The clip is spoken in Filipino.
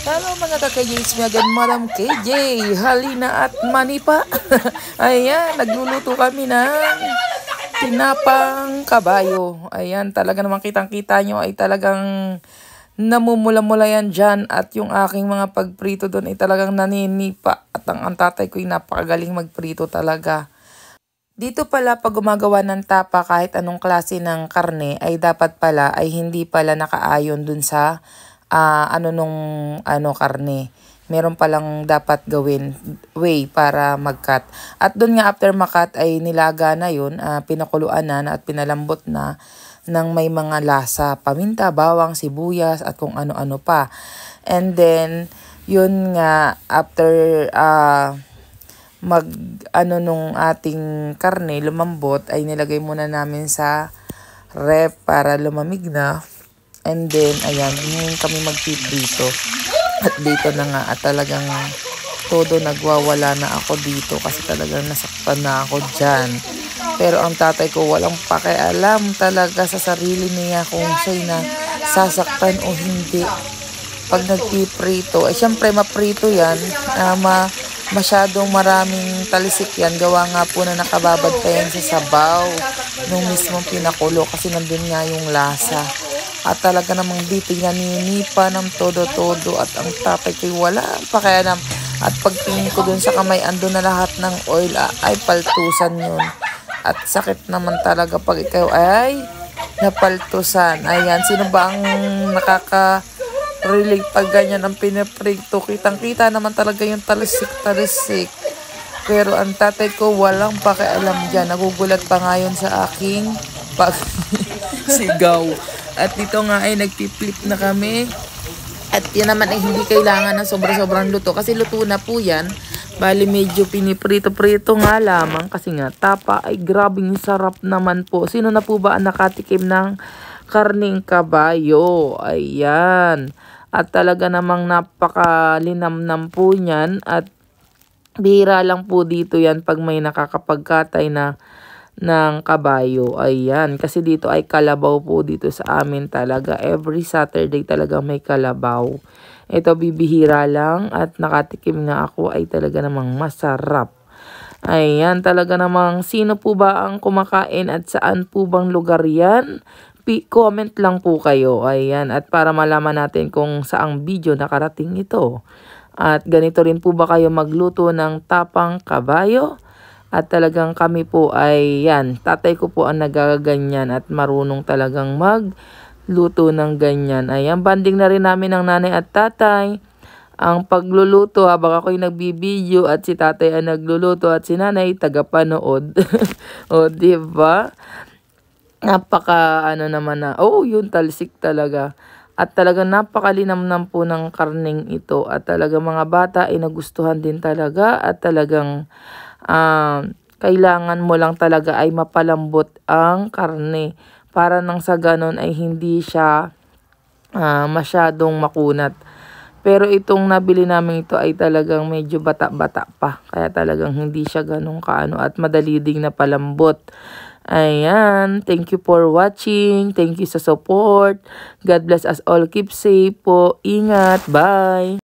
Hello mga ka-KJs, again Madam KJ, halina at manipa. Ayan, nagluluto kami ng tinapang kabayo. Ayan, talaga naman kitang-kita nyo ay talagang namumula-mula yan dyan. At yung aking mga pagprito doon ay talagang naninipa. At ang tatay ko ay napakagaling magprito talaga. Dito pala pag gumagawa ng tapa kahit anong klase ng karne ay dapat pala ay hindi pala nakaayon dun sa karne. Meron palang dapat gawin way para mag-cut. At doon nga after makat ay nilaga na yun, pinakuluan na at pinalambot na ng may mga lasa, paminta, bawang, sibuyas at kung ano-ano pa. And then yun nga after nung ating karne lumambot ay nilagay muna namin sa ref para lumamig na. And then, ayan, ngayon kami magpiprito. At dito na nga, at talagang todo nagwawala na ako dito kasi talagang nasaktan na ako dyan. Pero ang tatay ko walang pakialam talaga sa sarili niya kung siya'y na sasaktan o hindi. Pag nagpiprito, syempre maprito yan, masyadong maraming talisik yan. Gawa nga po na nakababad pa yan sa sabaw nung mismong pinakulo kasi nandun nga yung lasa. At talaga namang dito naninipa ng todo-todo at ang tatay ko'y wala pakialam. At pagtingin ko dun sa kamay, ando na lahat ng oil, ay paltusan yun. At sakit naman talaga pag ikaw ay napaltusan. Ayan, sino ba ang nakaka-relate pag ganyan ang pinaprito? Kitang-kita naman talaga yung talisik-talisik. Pero ang tatay ko walang pakialam dyan. Nagugulat pa nga yun sa aking sigaw. At dito nga ay nagpi-flip na kami. At yan naman ay hindi kailangan ng sobra-sobrang luto. Kasi luto na po yan. Bali medyo piniprito-prito nga lamang. Kasi nga tapa ay grabing sarap naman po. Sino na po ba ang nakatikim ng karning kabayo? Ayan. At talaga namang napakalinamnam po niyan. At bihira lang po dito yan pag may nakakapagkatay na ng kabayo. Ayan, kasi dito ay kalabaw po dito sa amin talaga. Every Saturday talaga may kalabaw. Ito bibihira lang at nakatikim nga ako ay talaga namang masarap. Ayan, talaga namang sino po ba ang kumakain at saan po bang lugar yan? Comment lang po kayo. Ayan, at para malaman natin kung saang video nakarating ito. At ganito rin po ba kayo magluto ng tapang kabayo? At talagang kami po ay yan, tatay ko po ang nagaganyan at marunong talagang magluto ng ganyan. Ayan, banding na rin namin ng nanay at tatay. Ang pagluluto habang ako'y nagbibideo at si tatay ay nagluluto at si nanay tagapanood. O, diba? Napaka naman na, yun talsik talaga. At talagang napakalinamnam po ng karning ito. At talagang mga bata ay nagustuhan din talaga. At talagang kailangan mo lang talaga ay mapalambot ang karne. Para nang sa ganon ay hindi siya masyadong makunat. Pero itong nabili namin ito ay talagang medyo bata-bata pa. Kaya talagang hindi siya ganong kaano at madali ding napalambot. Ayan, thank you for watching. Thank you sa support. God bless us all. Keep safe po. Ingat. Bye.